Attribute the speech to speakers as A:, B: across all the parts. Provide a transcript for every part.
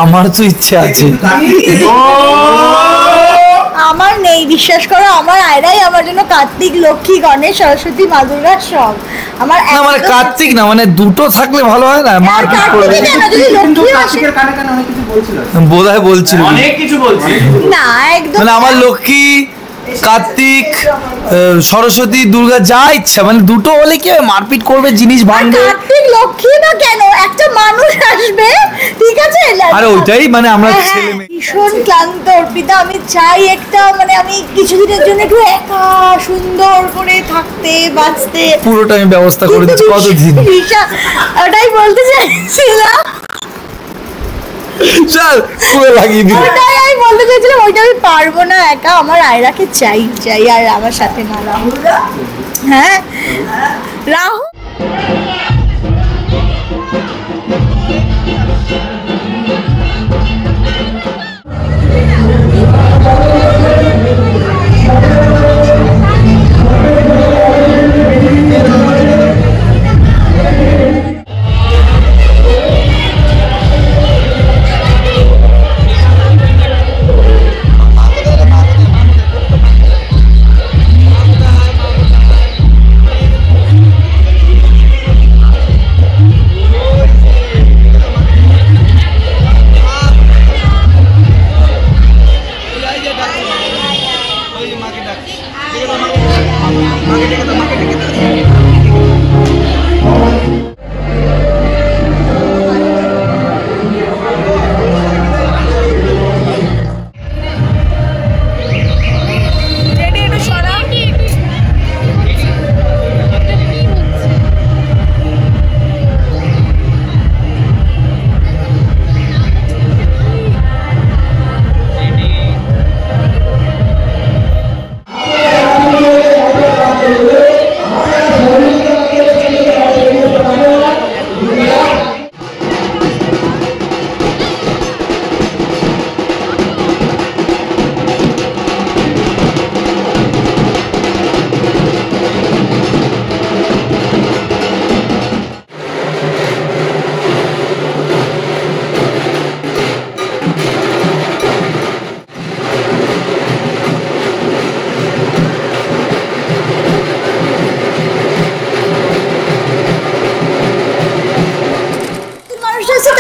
A: আমার তো ইচ্ছে আছে।
B: আমার নেই, বিশ্বাস করো। আমার আয়রাই আমার জন্য কার্তিক, লক্ষ্মী, গণেশ, সরস্বতী, মা দুর্গা সব। আমার
A: না মানে কার্তিক না, মানে দুটো থাকলে ভালো হয় না? মারপিট করবে বোধহয় বলছিল
C: অনেক কিছু বলছি
B: না, একদম
A: মানে আমার লক্ষ্মী, কার্তিক, সরস্বতী, দুর্গা যা ইচ্ছা, মানে দুটো হলে কি মারপিট করবে, জিনিস ভাঙবে।
B: কার্তিক লক্ষ্মী না কেন, একটা মানুষ আসবে, ঠিক আছে?
A: আরে ওইটাই মানে আমরা ছেলে মেয়ে
B: ভীষণ ক্লান্ত অর্পিতা, আমি চাই একটা মানে আমি কিছুদিনের জন্য একটু একা সুন্দর করে থাকতে বাঁচতে।
A: পুরোটা আমি ব্যবস্থা করে দিচ্ছি। কতদিন?
B: ওটাই বলতে চাইছিলাম,
A: চল পুরো লাগিয়ে দিই।
B: ওটাই আমি বলতে চাইছিলাম, ওইটা আমি পারবো না একা, আমার আয়রাকে চাই চাই, আর আমার সাথে না রাহুল। হ্যাঁ রাহুল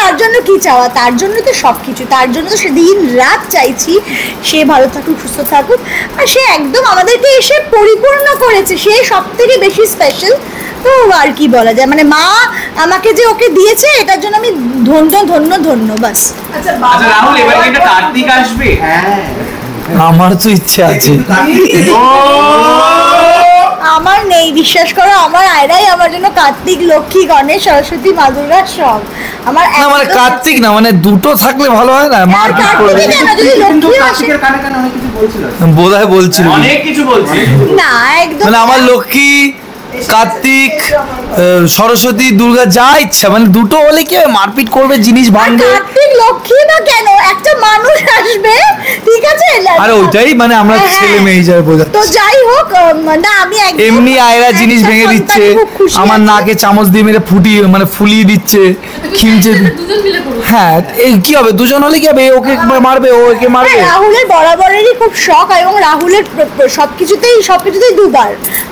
B: তার জন্য কি চাওয়া, তার জন্য তো সবকিছু, তার জন্য তো সে দিন রাত চাইছি সে ভালো থাকুক, সুস্থ থাকুক, আর সে একদম আমাদেরকে এসে পরিপূর্ণ করেছে, সে সব থেকে বেশি স্পেশাল। তো আর কি বলা যায়, মানে মা আমাকে যে ওকে দিয়েছে এটার জন্য আমি ধন্য ধন্য ধন্য বাস।
C: আচ্ছা রাহুল, এবার কি একটা কার্তিক আসবে?
A: হ্যাঁ আমার তো ইচ্ছে আছে।
B: আমার নেই, বিশ্বাস করো। আমার আয়রাই আমার জন্য কার্তিক, লক্ষ্মী, গণেশ, সরস্বতী, মা দুর্গা সব। আমার
A: না মানে কার্তিক না, মানে দুটো থাকলে ভালো হয় না? মারপিট করবে বোধহয় বলছিল
C: অনেক কিছু বলছি
B: না, একদম
A: মানে আমার লক্ষ্মী, কার্তিক, সরস্বতী, দুর্গা যা ইচ্ছা, মানে দুটো হলে কি মারপিট করবে, জিনিস ভাঙবে।
B: কার্তিক লক্ষ্মী না কেন, একটা মানুষ আসবে, ঠিক আছে?
A: আরে ওইটাই মানে আমরা ছেলে মেয়ে হিসাবে বোঝা।
B: তো যাই হোক, না আমি
A: এমনি আয়রা জিনিস ভেঙে দিচ্ছে, আমার নাকে চামচ দিয়ে মেরে মানে ফুলিয়ে দিচ্ছে, খিমচে। হ্যাঁ এই কি হবে, দুজন হলে কি হবে, ওকে মারবে ও একে মারবে।
B: রাহুলের বরাবরেরই খুব শখ, এবং রাহুলের সবকিছুতেই দুবার,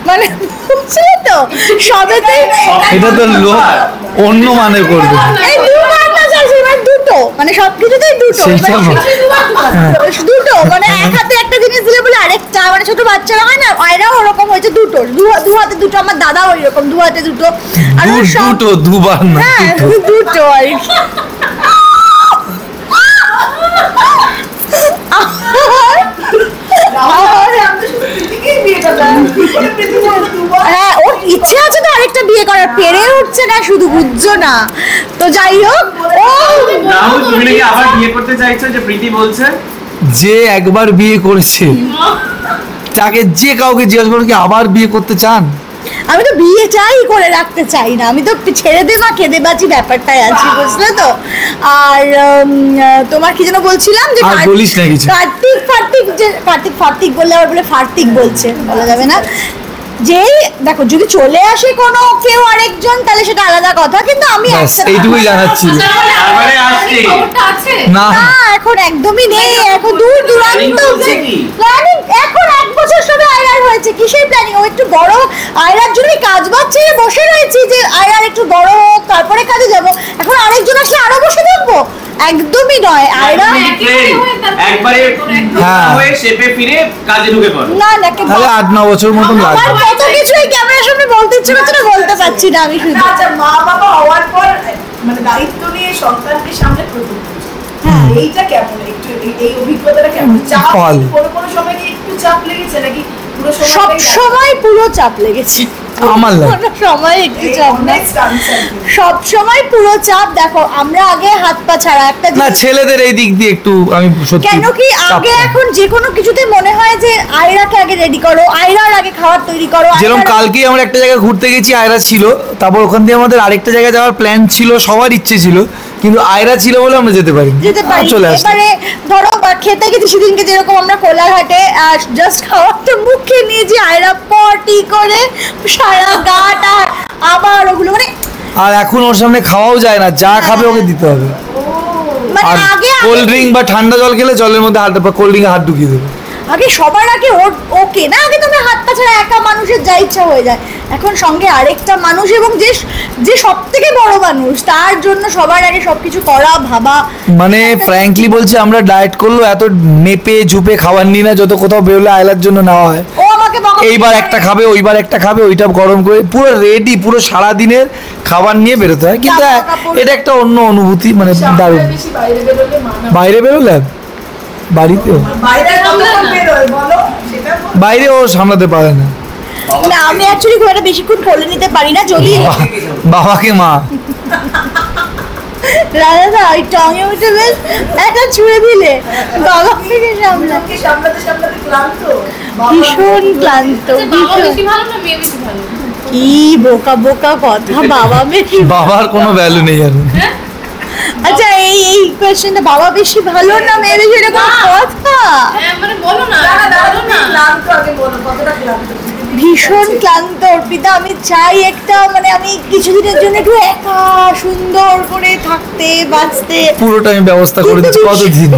B: মানে বুঝলে তো সবেতেই।
A: এটা তো লোক অন্য মানে করবে,
B: এই দুবার না স্যার, দুটো, মানে সবকিছুতেই দুটো, দুটো, মানে এক হাতে একটা জিনিস দিলে বলে আরেকটা, মানে ছোট বাচ্চারা হয় না, আয়রাও ওরকম হয়েছে দুটো, দু হাতে দুটো, আমার দাদাও ওইরকম দু হাতে দুটো, আর
A: দুটো দুবার না
B: দুটো আর কি। হ্যাঁ ওর ইচ্ছে আছে তো আরেকটা বিয়ে করার, পেরে উঠছে না শুধু, বুঝছো না? তো যাই হোক,
C: রাহুল তুমি নাকি আবার বিয়ে করতে চাইছো, যে প্রীতি বলছে।
A: যে একবার বিয়ে করেছে তাকে যে কাউকে জিজ্ঞাসা করো কি আবার বিয়ে করতে চান?
B: আমি তো বিয়ে চাই করে রাখতে চাই না, আমি তো ছেড়ে দে মা খেদে বাঁচি ব্যাপারটাই আছি, বুঝলে তো? আর তোমার কি যেন বলছিলাম, যে
A: বলিস না কিছু।
B: কার্তিক ফার্তিক, যে কার্তিক ফার্তিক বললে আবার বলে ফার্তিক বলছে, বলা যাবে না। যেই দেখো যদি চলে আসে কোনো কেউ আরেকজন তাহলে সেটা আলাদা কথা, কিন্তু আমি
A: ব্যাস, এইটুকুই জানাচ্ছি।
C: তারপরে আসছে।
D: খবরটা আছে?
A: না
B: না এখন একদমই নেই, এখন দূর দূরান্ত
C: Planning চলছে কি?
B: প্ল্যানিং এখন 1 বছর সবে আয়রার হয়েছে, কিসের প্ল্যানিং? ও একটু বড়, আয়রার জন্য কাজ বাজ ছেড়ে বসে রয়েছি যে আয়রার একটু বড় হোক তারপরে কাজে যাব। এখন আরেকজন আসলে আরো বসে থাকবো? একদমই নয়। আয়রা
C: একবারে
A: হ্যাঁ।
C: হয়ে শেপে ফিরে কাজে ঢুকে পড়ো।
B: না না
A: তাহলে 8-9 বছর মতন
B: আমার
A: লাগবে।
B: কত কিছুই ক্যামেরার সামনে বলতে ইচ্ছে করছে না, বলতে পারছি না আমি শুধু।
E: আচ্ছা মা বাবা হওয়ার পর মানে দায়িত্ব নিয়ে সন্তানকে সামনে প্রথম এইটা কেমন, একটু এই অভিজ্ঞতাটা কেমন? চাপ
A: ভালো।
E: কোনো সময় কি একটু চাপ লেগেছে নাকি পুরো
B: সব
E: সময়টাই
B: সময় পুরো চাপ লেগেছে,
A: আমার লাগে।
B: কোনো সময় একটু
E: এই
B: চাপ না,
E: অনেক cancer।
B: সব সময় পুরো চাপ। দেখো আমরা আগে হাত পা ছাড়া একটা
A: না
B: জিনিস-
A: ছেলেদের এই দিক দিয়ে একটু আমি সত্যি
B: কেন কি
A: চাপ
B: আগে
A: পাই।
B: এখন যে কোনো কিছুতে মনে হয় যে আয়রাকে আগে রেডি করো, আয়রার আগে খাবার তৈরি করো।
A: যেরকম
B: আয়রার-
A: কালকেই আমরা একটা জায়গায় ঘুরতে গেছি, আয়রা ছিল, তারপর ওখান দিয়ে আমাদের আরেকটা জায়গায় যাওয়ার প্ল্যান ছিল, সবার ইচ্ছে ছিল, কিন্তু আয়রা ছিল বলে আমরা যেতে পারি
B: যেতে পারি।
A: চলে আসলাম।
B: এবারে ধরো খেতে গেছি সেদিনকে যেরকম আমরা কোলাঘাটে জাস্ট খাবারটা মুখে নিয়েছি, আয়রা পটি করে সারা গাটা আবার ওগুলো মানে
A: আর এখন ওর সামনে খাওয়াও যায় না, যা খাবে ওকে দিতে হবে।
B: মানে
A: আর
B: আগে
A: কোল্ড ড্রিঙ্ক বা ঠান্ডা জল খেলে জলের মধ্যে হাত বা কোল্ড ড্রিঙ্কে হাত ঢুকিয়ে দেবে।
B: আগে সবার আগে ওকে না, আগে তুমি হাত পা ছাড়া একা মানুষের যা ইচ্ছা হয়ে যায়, এখন সঙ্গে আরেকটা মানুষ এবং যে যে সব থেকে বড় মানুষ তার জন্য সবার আগে সবকিছু করা ভাবা।
A: মানে ফ্র্যাঙ্কলি বলছি, আমরা ডায়েট করলো এত মেপে ঝুপে খাবার নিই না, যত কোথাও বেরোলে আয়লার জন্য নেওয়া হয়।
B: ও আমাকে বকা-
A: এইবার একটা খাবে, ওইবার একটা খাবে, ওইটা গরম করে পুরো রেডি, পুরো সারা দিনের খাবার নিয়ে বেরোতে হয়। কিন্তু
B: জামা কাপড়-
A: এটা একটা অন্য অনুভূতি, মানে দারুণ।
E: সামনে বেশি বাইরে বেরোলে মানা।
A: বাইরে বেরোলে বাড়িতেও
E: বাইরে
D: সামলে
E: কখন
D: না।
E: বেরোয় বলো সেটা বলো।
A: বাইরে ও সামলাতে পারে না।
B: না আমি অ্যাকচুয়ালি খুব একটা বেশিক্ষণ কোলে নিতে পারি না, যদি
A: বাবাকে মা
B: রাধা ওই টঙে উঠে বেশ একটা ছুঁড়ে দিলে বাবা থেকে সামলা।
E: দুজনকে সামলাতে সামলাতে ক্লান্ত বাবা-
B: ভীষণ ক্লান্ত,
D: বাবা
B: ভীষণ।
D: বেশি ভালো না মেয়ে বেশি ভালো?
B: কি বোকা বোকা কথা, বাবা বেশি।
A: বাবার কোনো ভ্যালু নেই আর।
B: আচ্ছা এই কোয়েশ্চেনটা, বাবা বেশি ভালো না মেয়ে বেশি, এরকম কথা?
D: হ্যাঁ মানে বলো না,
E: দাঁড়া, দাঁড়া,
D: বলো
E: তুমি
D: না।
E: ক্লান্ত আগে বলো, কতটা ক্লান্ত?
B: ভীষণ ক্লান্ত অর্পিতা। আমি চাই একটা মানে আমি কিছুদিনের জন্য একটু একা সুন্দর করে থাকতে বাঁচতে,
A: পুরোটা আমি ব্যবস্থা করে দিচ্ছি।
B: কিন্তু
A: কতদিন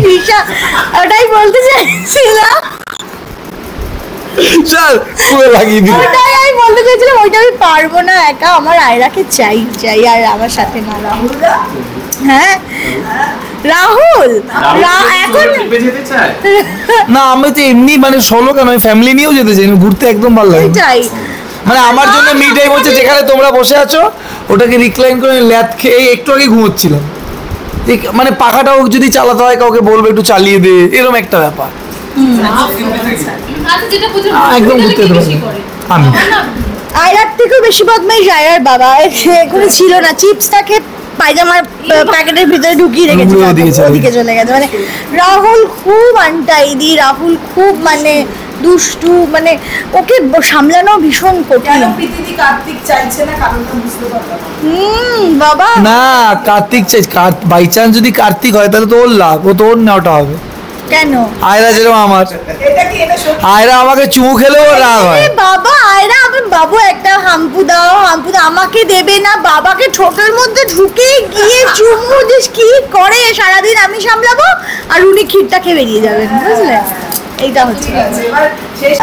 B: ওটাই বলতে চাইছিলাম,
A: চল পুরো লাগিয়ে দিল।
B: ওটাই আমি বলতে চাইছিলাম, ওইটা আমি পারবো না একা, আমার আয়রাকে চাই চাই আর আমার সাথে না।
E: রাহুলদা
B: হ্যাঁ রাহুল এখন
C: ট্রিপে যেতে চায়?
A: না আমি তো এমনি মানে সোলো কেন, আমি ফ্যামিলি নিয়েও যেতে চাই, ঘুরতে একদম ভালো লাগে।
B: ওইটাই
A: মানে আমার জন্য মি টাইম হচ্ছে যেখানে তোমরা বসে আছো, ওটাকে রিক্লাইন করে ল্যাদ খেয়ে একটু আগে ঘুমোচ্ছিলাম। মানে পাখাটাও যদি চালাতে হয় কাউকে বলবো একটু চালিয়ে দে, এরকম একটা ব্যাপার।
D: আচ্ছা যেটা বুঝো
A: একদম
D: বুঝলে
A: ঘুরতে
D: কি
A: যেতে
D: বেশি
A: পারবে।
D: করে?
A: আমি
D: আমার না
B: আয়রার থেকেও বেশি বদমাইশ আয়রার বাবা। এখানে ছিল না, চিপসটাকে পায়জামার প্যাকেটের ভিতরে ঢুকিয়ে রেখেছে,
A: পুরো ওদিকে চলে
B: ওদিকে চলে গেছে। মানে রাহুল খুব আনটাইদি, রাহুল খুব মানে দুষ্টু, মানে ওকে সামলানো ভীষণ
E: কেন
B: কঠিন।
E: প্রীতিদি কার্তিক চাইছে না কারণটা বুঝতে পারলাম না।
B: বাবা
A: না কার্তিক চাই, বাই চান্স যদি কার্তিক হয় তাহলে তো ওর লাভ, ও তো ওর নেওয়াটা হবে।
B: কেন
A: আয়রা যেরকম আমার,
E: এটা কি এটা সত্যি?
A: আয়রা আমাকে চুমু খেলেও ওর রাগ হয়।
B: এ বাবা আয়রা, আমার বাবু একটা হাম্পু দাও, হাম্পু দাও, আমাকে দেবে না, বাবাকে ঠোঁটের মধ্যে ঢুকে গিয়ে চুমু দিস, কি করে সারাদিন আমি সামলাবো আর উনি ক্ষীরটা খেয়ে বেরিয়ে যাবেন, বুঝলে? এইটা হচ্ছে
E: ঠিক আছে এবার শেষ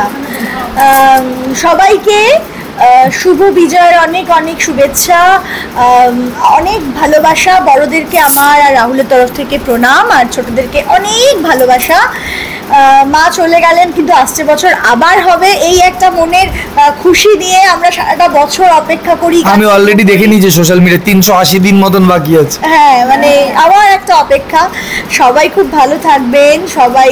B: সবাইকে শুভ বিজয়ের অনেক অনেক শুভেচ্ছা, অনেক ভালোবাসা। বড়দেরকে আমার আর রাহুলের তরফ থেকে প্রণাম, আর ছোটদেরকে অনেক ভালোবাসা। মা চলে গেলেন কিন্তু আসছে বছর আবার হবে, এই একটা মনের খুশি নিয়ে আমরা সারাটা বছর অপেক্ষা করি।
A: আমি অলরেডি দেখে নিয়েছি সোশ্যাল মিডিয়া 380 দিন মতন বাকি আছে।
B: হ্যাঁ মানে আবার একটা অপেক্ষা। সবাই খুব ভালো থাকবেন, সবাই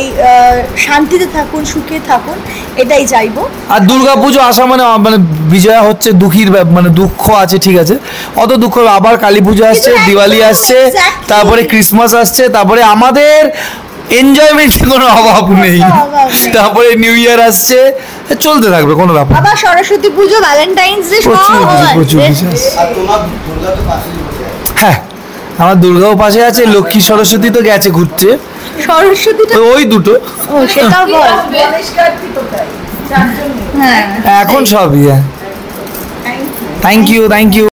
B: শান্তিতে থাকুন, সুখে থাকুন, এটাই চাইবো।
A: আর দুর্গাপুজো আসা মানে মানে বিজয়া হচ্ছে দুঃখীর মানে দুঃখ আছে, ঠিক আছে, অত দুঃখ হবে। আবার কালী পুজো আসছে,
B: কিন্তু
A: দিওয়ালি
B: একদম
A: আসছে,
B: exactly।
A: তারপরে ক্রিসমাস আসছে, তারপরে আমাদের এনজয়মেন্টের কোনো অভাব নেই,
B: অভাব নেই।
A: তারপরে নিউ ইয়ার আসছে, চলতে থাকবে, কোনো ব্যাপার না।
B: আবার সরস্বতী পুজো, ভ্যালেন্টাইন্স ডে,
A: প্রচুর
B: সব
A: কিছু, প্রচুর
B: আসছে।
A: কিছু আসছে।
F: আর তোমার দুর্গা তো পাশেই বসে আছে।
A: হ্যাঁ আমার দুর্গাও পাশে আছে, লক্ষ্মী সরস্বতী তো গেছে ঘুরতে,
B: সরস্বতীটা
A: তো ওই দুটো।
B: ও সেটা বল।
E: গণেশ কার্তিক কোথায়? চারজনই।
B: হ্যাঁ
A: এখন সবই।
E: Thank you.
A: Thank you.